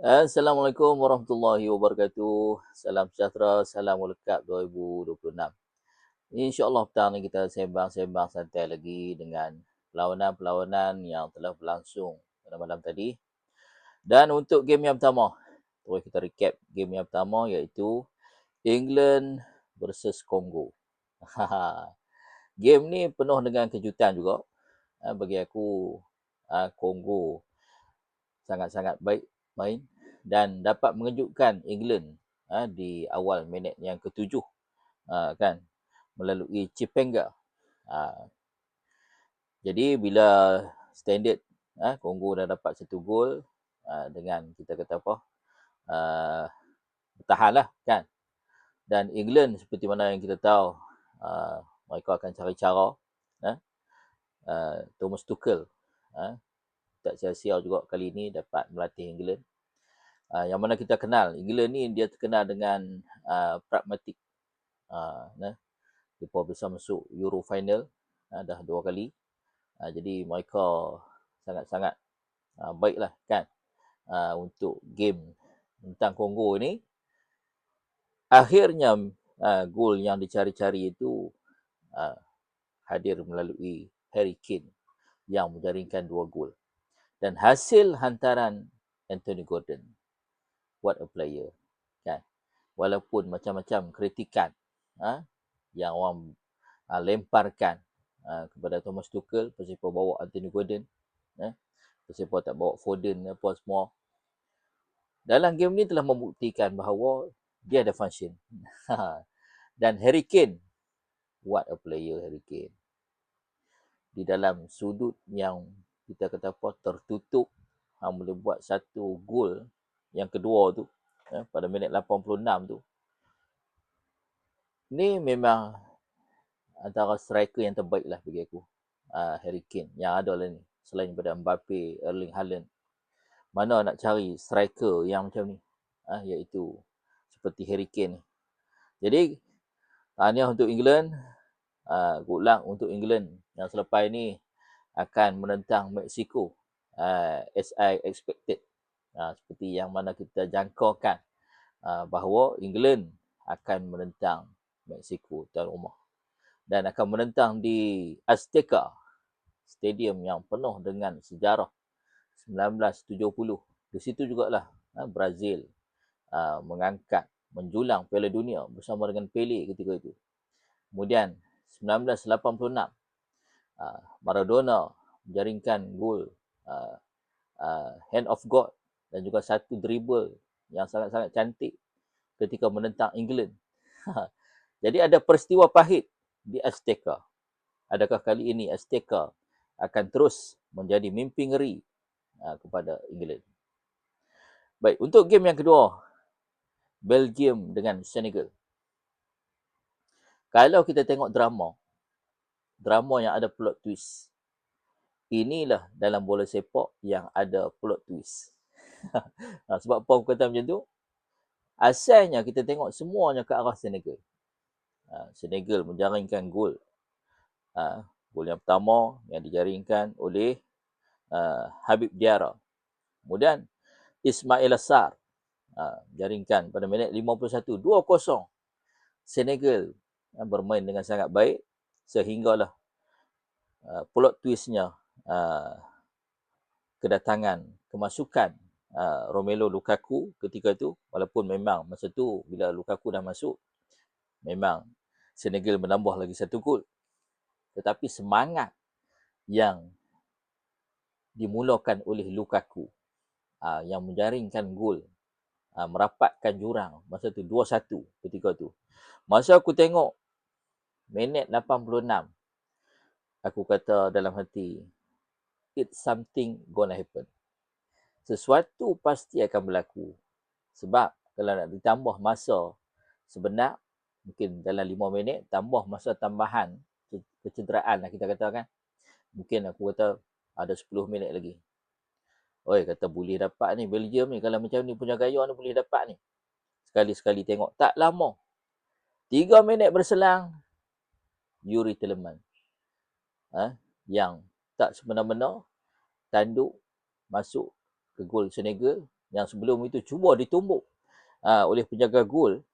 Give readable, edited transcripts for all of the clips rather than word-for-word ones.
Assalamualaikum warahmatullahi wabarakatuh. Salam sejahtera, salam lekap 2026. InsyaAllah petang ni kita sembang-sembang santai lagi dengan perlawanan-perlawanan yang telah berlangsung pada malam tadi. Dan untuk game yang pertama, terus kita recap game yang pertama iaitu England versus Congo. Game ni penuh dengan kejutan juga. Bagi aku, Congo sangat-sangat baik main dan dapat mengejutkan England di awal minit yang ketujuh kan, melalui Chipenga. Jadi bila standard Congo dah dapat satu gol dengan kita kata apa, bertahan lah kan. Dan England seperti mana yang kita tahu, mereka akan cari cara. Thomas Tuchel tak sia-sia juga kali ini dapat melatih England. Yang mana kita kenal England ni dia terkenal dengan pragmatik. Mereka bisa masuk Euro final dah 2 kali. Jadi mereka sangat-sangat baiklah kan untuk game tentang Congo ni. Akhirnya gol yang dicari-cari itu hadir melalui Harry Kane yang menjaringkan 2 gol. Dan hasil hantaran Anthony Gordon. What a player kan. Walaupun macam-macam kritikan yang orang lemparkan kepada Thomas Tuchel, pasal bawa Anthony Gordon, pasal tak bawa Foden apa semua. Dalam game ni telah membuktikan bahawa dia ada function. Dan Harry Kane, what a player Harry Kane. Di dalam sudut yang kita kata apa tertutup, boleh buat satu gol yang kedua tu pada minit 86 tu. Ni memang antara striker yang terbaik lah bagi aku, Harry Kane yang ada lah ni. Selain daripada Mbappe, Erling Haaland, mana nak cari striker yang macam ni, iaitu seperti Harry Kane ni. Jadi tahniah untuk England, good luck untuk England yang selepas ni akan menentang Mexico, as I expected. Seperti yang mana kita jangkakan bahawa England akan menentang Mexico tuan rumah. Dan akan menentang di Azteca, stadium yang penuh dengan sejarah 1970. Di situ jugalah Brazil mengangkat, menjulang Piala Dunia bersama dengan Pele ketika itu. Kemudian 1986, Maradona menjaringkan gol Hand of God dan juga satu dribble yang sangat-sangat cantik ketika menentang England. Jadi ada peristiwa pahit di Azteca. Adakah kali ini Azteca akan terus menjadi mimpi ngeri kepada England? Baik, untuk game yang kedua, Belgium dengan Senegal. Kalau kita tengok drama yang ada plot twist, inilah dalam bola sepak yang ada plot twist. Sebab apa aku kata macam tu? Asalnya kita tengok semuanya ke arah Senegal. Senegal menjaringkan gol. Gol yang pertama yang dijaringkan oleh Habib Diarra. Kemudian Ismail Assar jaringkan pada minit 51, 2-0. Senegal bermain dengan sangat baik sehinggalah plot twistnya kedatangan, kemasukan Romelu Lukaku ketika itu. Walaupun memang masa tu bila Lukaku dah masuk, memang Senegal menambah lagi satu gol. Tetapi semangat yang dimulakan oleh Lukaku yang menjaringkan gol, merapatkan jurang masa tu 2-1 ketika tu. Masa aku tengok minit 86, aku kata dalam hati, it's something gonna happen. Sesuatu pasti akan berlaku. Sebab kalau nak ditambah masa sebenar, mungkin dalam 5 minit, tambah masa tambahan kecederaan lah kita katakan, mungkin aku kata ada 10 minit lagi. Oi, kata boleh dapat ni Belgium ni, kalau macam ni punya gaya ni boleh dapat ni. Sekali-sekali tengok, tak lama, 3 minit berselang, Yuri Tielemans yang tak semena-mena tanduk masuk ke gol Senegal yang sebelum itu cuba ditumbuk oleh penjaga gol,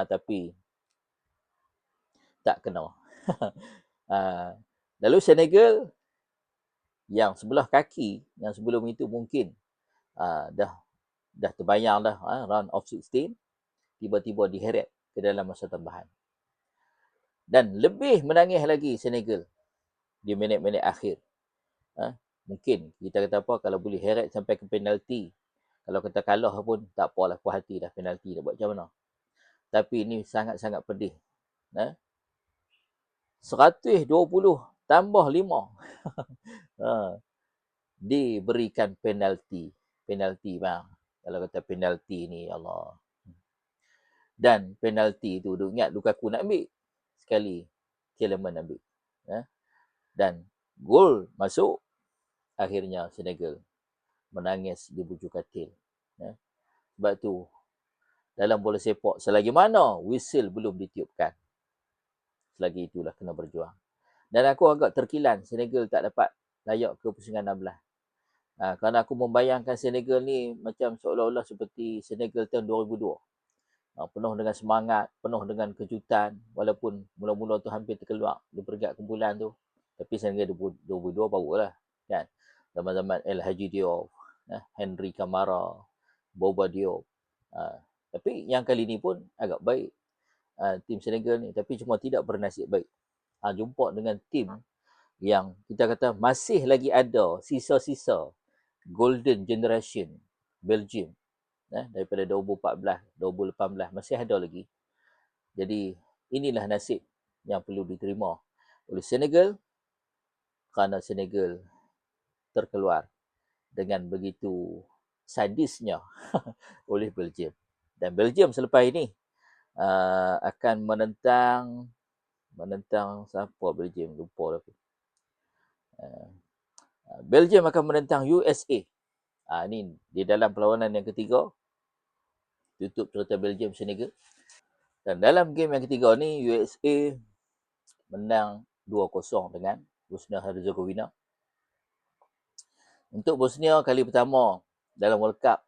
tapi tak kena. Lalu Senegal yang sebelah kaki yang sebelum itu mungkin dah terbayang dah round of 16, tiba-tiba diheret ke dalam masa tambahan. Dan lebih menangis lagi Senegal di minit-minit akhir. Mungkin kita kata apa, kalau boleh heret sampai ke penalti, kalau kita kalah pun tak apalah, puas hati dah, penalti dah buat macam mana. Tapi ini sangat-sangat pedih. 120 tambah 5 diberikan penalti. Penalti bang. Kalau kata penalti ni, Allah. Dan penalti tu, duk ingat Lukaku nak ambil. Sekali, Tielemans ambil. Dan gol masuk, akhirnya Senegal menangis di bujur katil. Sebab tu, dalam bola sepak, selagi mana whistle belum ditiupkan, selagi itulah kena berjuang. Dan aku agak terkilan Senegal tak dapat layak ke pusingan 16. Kerana aku membayangkan Senegal ni macam seolah-olah seperti Senegal tahun 2002. Penuh dengan semangat, penuh dengan kejutan, walaupun mula-mula tu hampir terkeluar di peringkat kumpulan tu. Tapi Senegal 2002 barulah, kan? Zaman-zaman El Hadji Diop, Henry Camara, Boba Diop. Tapi yang kali ni pun agak baik tim Senegal ni, tapi cuma tidak bernasib baik. Jumpa dengan tim yang kita kata masih lagi ada sisa-sisa golden generation Belgium, daripada 2014, 2018 masih ada lagi. Jadi inilah nasib yang perlu diterima oleh Senegal, kerana Senegal terkeluar dengan begitu sadisnya oleh Belgium. Dan Belgium selepas ini akan menentang siapa Belgium, lupa dah. Belgium akan menentang USA. Ni di dalam perlawanan yang ketiga, tutup cerita Belgium Senegal. Dan dalam game yang ketiga ni, USA menang 2-0 dengan Bosnia Herzegovina. Untuk Bosnia kali pertama dalam World Cup,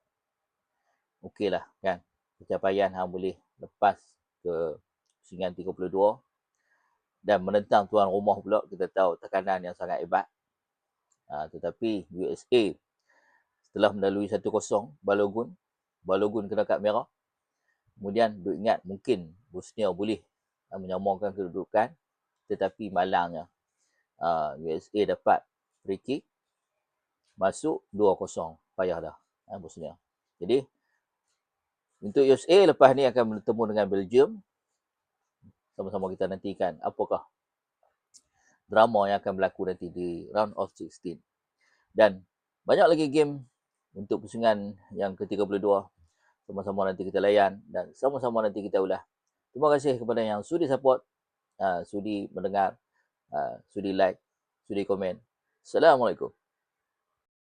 okeylah kan, pencapaian boleh lepas ke pusingan 32 dan menentang tuan rumah pula. Kita tahu tekanan yang sangat hebat. Tetapi USA setelah melalui 1-0 Balogun kena kad merah. Kemudian duk ingat mungkin Bosnia boleh menyamakan kedudukan, tetapi malangnya USA dapat free kick, masuk 2-0, payah dah Bosnia. Jadi untuk USA lepas ni akan bertemu dengan Belgium. Sama-sama kita nantikan apakah drama yang akan berlaku nanti di round of 16. Dan banyak lagi game untuk pusingan yang ke-32. Sama-sama nanti kita layan dan sama-sama nanti kita ulas. Terima kasih kepada yang sudi support, sudi mendengar, sudi like, sudi komen. Assalamualaikum.